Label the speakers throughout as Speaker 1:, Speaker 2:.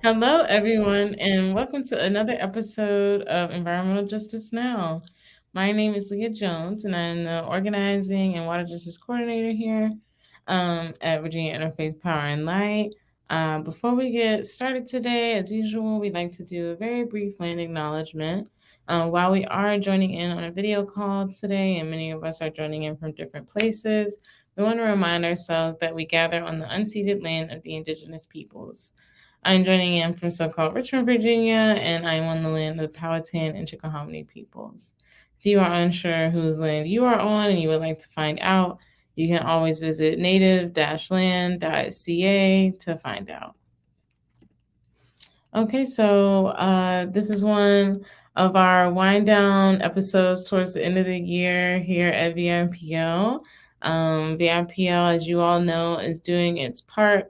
Speaker 1: Hello, everyone, and welcome to another episode of Environmental Justice Now. My name is Leah Jones, and I'm the Organizing and Water Justice Coordinator here at Virginia Interfaith Power and Light. Before we get started today, as usual, we'd like to do a very brief land acknowledgement. While we are joining in on a video call today, and many of us are joining in from different places, we want to remind ourselves that we gather on the unceded land of the indigenous peoples. I'm joining in from so-called Richmond, Virginia, and I'm on the land of the Powhatan and Chickahominy peoples. If you are unsure whose land you are on and you would like to find out, you can always visit native-land.ca to find out. Okay, so this is one of our wind down episodes towards the end of the year here at VIPL. VIPL, as you all know, is doing its part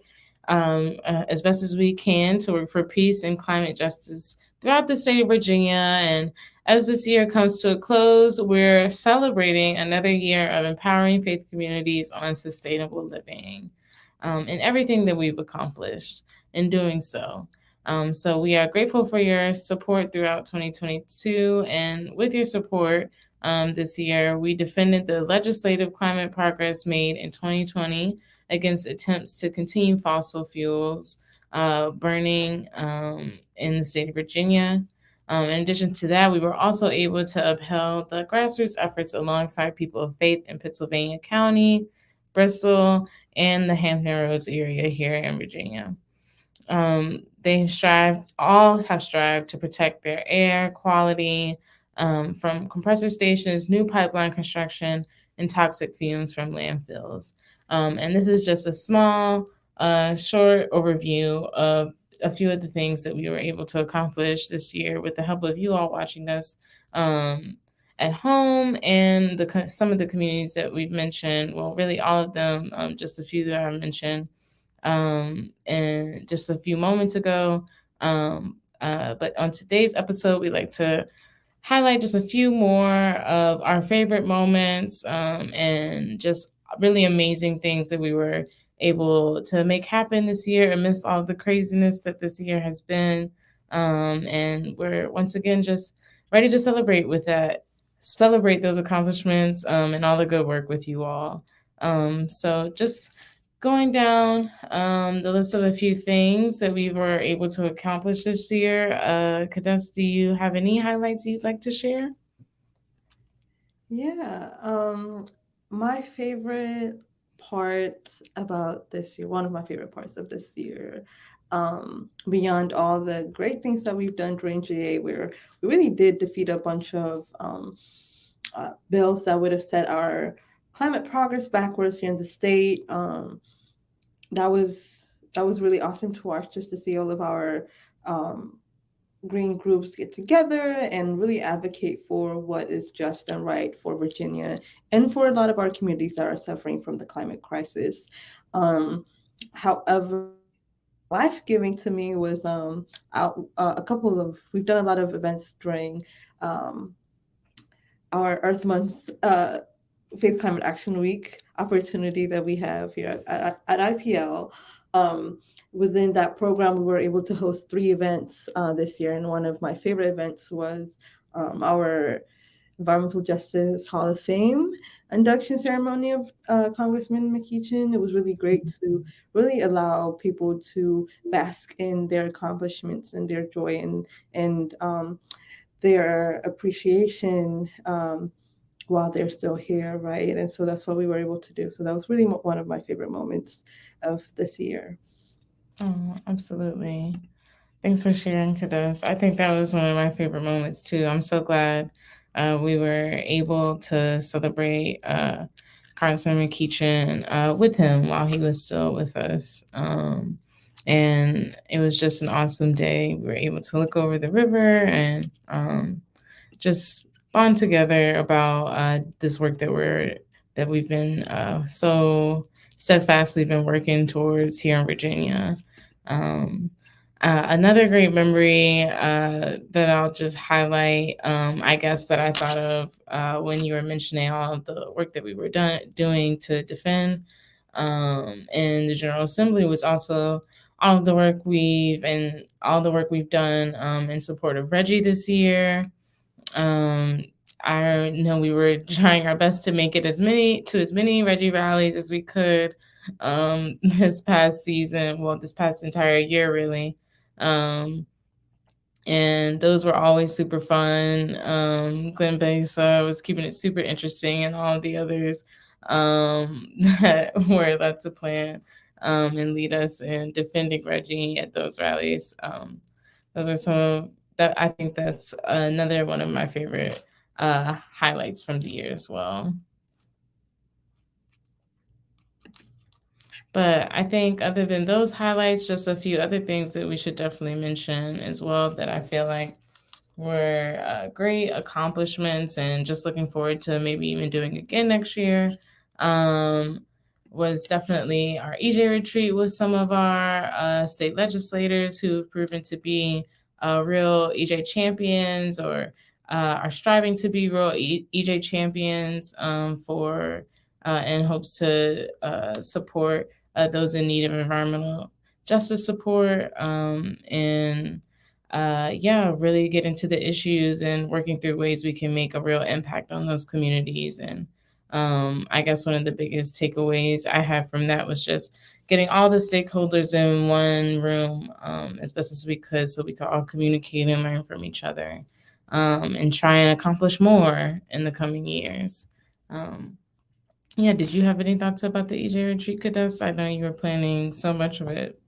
Speaker 1: as best as we can to work for peace and climate justice throughout the state of Virginia. And as this year comes to a close, we're celebrating another year of empowering faith communities on sustainable living and everything that we've accomplished in doing so. So we are grateful for your support throughout 2022. And with your support this year, we defended the legislative climate progress made in 2020 against attempts to continue fossil fuels burning in the state of Virginia. In addition to that, we were also able to uphold the grassroots efforts alongside people of faith in Pennsylvania County, Bristol, and the Hampton Roads area here in Virginia. All have strived to protect their air quality from compressor stations, new pipeline construction, and toxic fumes from landfills. And this is just a small, short overview of a few of the things that we were able to accomplish this year with the help of you all watching us at home and some of the communities that we've mentioned. Well, really all of them, just a few that I mentioned and just a few moments ago. But on today's episode, we like to highlight just a few more of our favorite moments and just really amazing things that we were able to make happen this year amidst all the craziness that this year has been. And we're once again just ready to celebrate those accomplishments and all the good work with you all. So just going down the list of a few things that we were able to accomplish this year, Kadesh, do you have any highlights you'd like to share?
Speaker 2: Yeah, my favorite part about this year, one of my favorite parts of this year, beyond all the great things that we've done during GA, where we really did defeat a bunch of bills that would have set our climate progress backwards here in the state. That was really awesome to watch, just to see all of our um, green groups get together and really advocate for what is just and right for Virginia and for a lot of our communities that are suffering from the climate crisis. Um, However, life giving to me was a couple of we've done a lot of events during um, our Earth Month. Faith Climate Action Week opportunity that we have here at IPL. Um, Within that program, we were able to host three events this year, and one of my favorite events was our Environmental Justice Hall of Fame induction ceremony of Congressman McEachin. It was really great to really allow people to bask in their accomplishments and their joy and their appreciation. While they're still here, right? And so that's what we were able to do. So that was really one of my favorite moments of this year.
Speaker 1: Oh, absolutely. Thanks for sharing, Kadesh. I think that was one of my favorite moments too. I'm so glad we were able to celebrate Congressman McEachin with him while he was still with us. And it was just an awesome day. We were able to look over the river and just bond together about this work that we've been so steadfastly been working towards here in Virginia. Um, Another great memory that I'll just highlight, I guess, that I thought of when you were mentioning all of the work that we were doing to defend in the General Assembly was also all the work we've done in support of Reggie this year. I know we were trying our best to make it as many Reggie rallies as we could this past season. Well, this past entire year, really. And those were always super fun. Glenn Besa was keeping it super interesting, and all the others that were left to plan and lead us in defending Reggie at those rallies. Those are some that I think that's another one of my favorite highlights from the year as well. But I think other than those highlights, just a few other things that we should definitely mention as well that I feel like were great accomplishments and just looking forward to maybe even doing again next year. Was definitely our EJ retreat with some of our state legislators who've proven to be real EJ champions or are striving to be real EJ champions for in hopes to support those in need of environmental justice support and really get into the issues and working through ways we can make a real impact on those communities. And I guess one of the biggest takeaways I had from that was just getting all the stakeholders in one room as best as we could so we could all communicate and learn from each other and try and accomplish more in the coming years. Did you have any thoughts about the EJ retreat, Cadence? I know you were planning so much of it.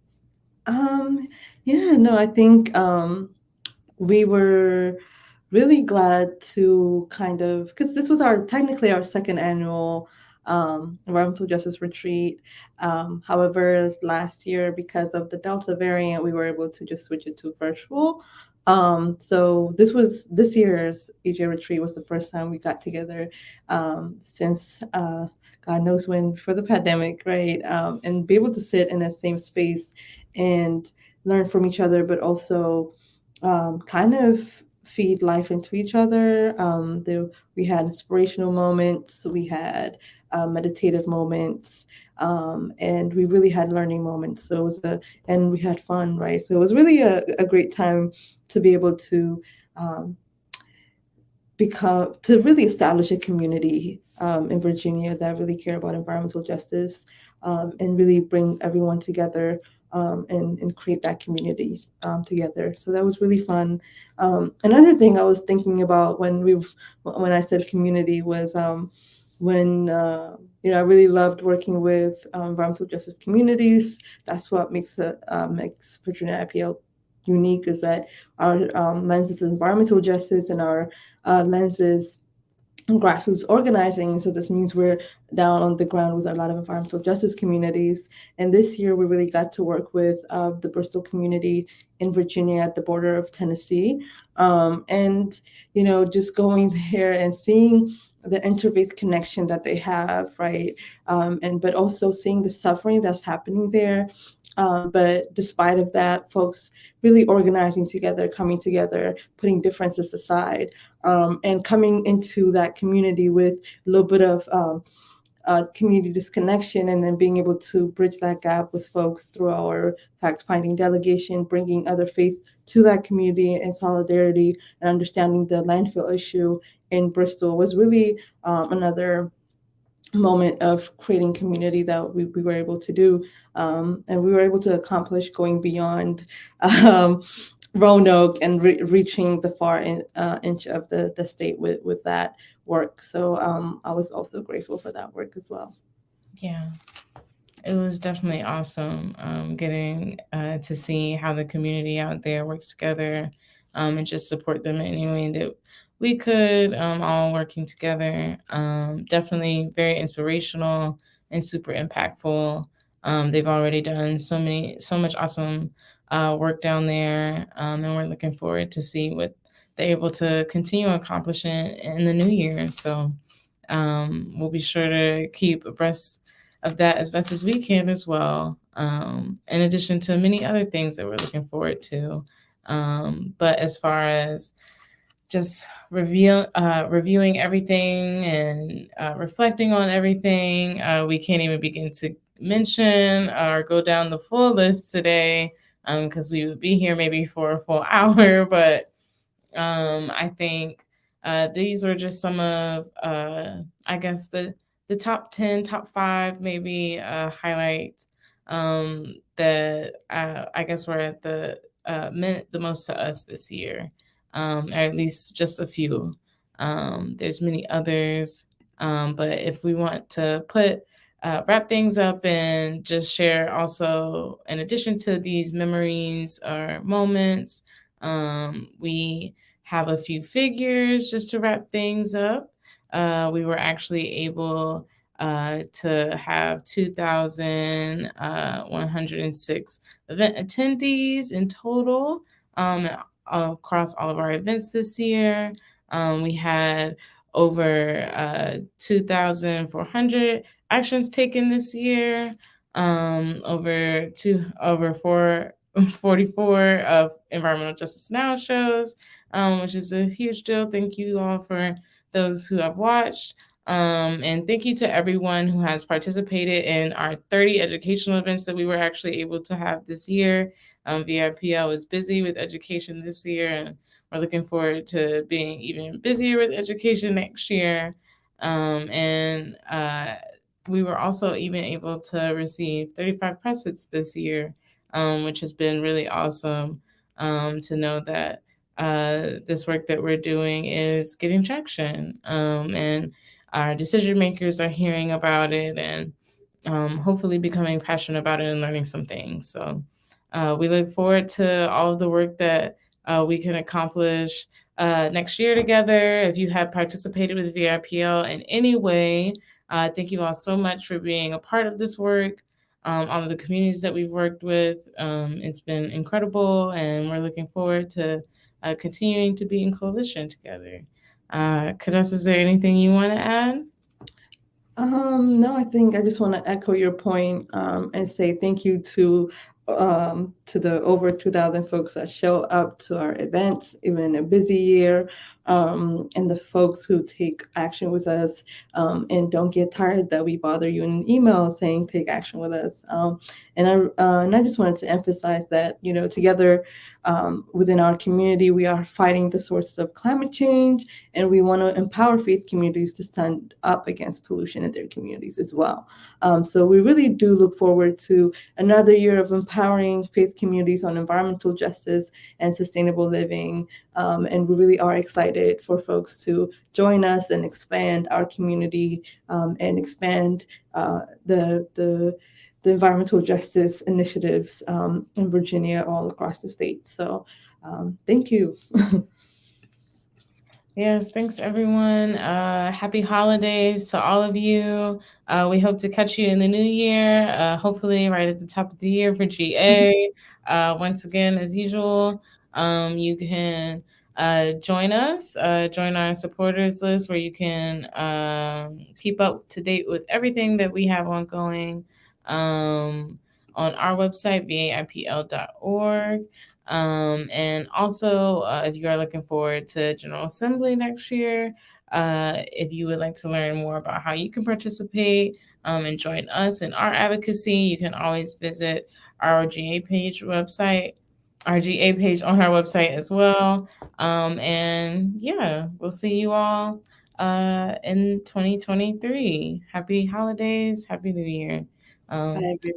Speaker 2: I think we were really glad to because this was technically our second annual environmental justice retreat. However, last year, because of the Delta variant, we were able to just switch it to virtual. So this year's EJ retreat was the first time we got together since God knows when, before the pandemic, right? And be able to sit in that same space and learn from each other, but also kind of feed life into each other. We had inspirational moments, we had meditative moments, and we really had learning moments. So it was and we had fun, right? So it was really a great time to be able to really establish a community in Virginia that really care about environmental justice and really bring everyone together and create that community together. So that was really fun. Another thing I was thinking about when I said community was when I really loved working with environmental justice communities. That's what makes Virginia IPL unique, is that our lens is environmental justice and our lens is grassroots organizing. So this means we're down on the ground with a lot of environmental justice communities. And this year we really got to work with the Bristol community in Virginia at the border of Tennessee. And, just going there and seeing the interfaith connection that they have, right? But also seeing the suffering that's happening there. But despite of that, folks really organizing together, coming together, putting differences aside, and coming into that community with a little bit of community disconnection, and then being able to bridge that gap with folks through our fact-finding delegation, bringing other faith to that community in solidarity and understanding the landfill issue in Bristol was really another moment of creating community that we were able to do. And we were able to accomplish going beyond Roanoke and reaching the far inch of the state with that work. So I was also grateful for that work as well.
Speaker 1: Yeah, it was definitely awesome getting to see how the community out there works together and just support them in any way that we could, all working together. Definitely very inspirational and super impactful. They've already done so much awesome work down there, and we're looking forward to see what they're able to continue accomplishing in the new year. So we'll be sure to keep abreast of that as best as we can as well, in addition to many other things that we're looking forward to. But as far as just reviewing everything and reflecting on everything, we can't even begin to mention or go down the full list today, because we would be here maybe for a full hour, but I think these are just some of, I guess, the top 10, top five, maybe highlights that I guess were at meant the most to us this year, or at least just a few. There's many others, but if we want to wrap things up and just share also, in addition to these memories or moments, we have a few figures just to wrap things up. We were actually able to have 2,106 event attendees in total, across all of our events this year. We had over 2,400 actions taken this year, over 44 of Environmental Justice Now shows, which is a huge deal. Thank you all for those who have watched. And thank you to everyone who has participated in our 30 educational events that we were actually able to have this year. VIPL was busy with education this year, and we're looking forward to being even busier with education next year. And we were also even able to receive 35 press hits this year, which has been really awesome, to know that this work that we're doing is getting traction, and our decision makers are hearing about it, and hopefully becoming passionate about it and learning some things. So we look forward to all of the work that we can accomplish next year together. If you have participated with VIPL in any way, thank you all so much for being a part of this work. All of the communities that we've worked with, it's been incredible, and we're looking forward to continuing to be in coalition together. Kadas, is there anything you want to add?
Speaker 2: No, I think I just want to echo your point, and say thank you to the over 2,000 folks that show up to our events, even in a busy year, and the folks who take action with us, and don't get tired that we bother you in an email saying take action with us. And I just wanted to emphasize that, together, within our community, we are fighting the sources of climate change, and we want to empower faith communities to stand up against pollution in their communities as well. So we really do look forward to another year of empowering faith communities on environmental justice and sustainable living. And we really are excited for folks to join us and expand our community, and expand the environmental justice initiatives, in Virginia all across the state. So thank you.
Speaker 1: Yes, thanks everyone. Happy holidays to all of you. We hope to catch you in the new year, hopefully right at the top of the year for GA. Once again, as usual, you can join us, join our supporters list where you can keep up to date with everything that we have ongoing, on our website, vaipl.org. And also, if you are looking forward to General Assembly next year, if you would like to learn more about how you can participate, and join us in our advocacy, you can always visit our GA page website, our GA page on our website as well. And yeah, we'll see you all in 2023. Happy holidays, Happy New Year.
Speaker 2: Bye, everybody.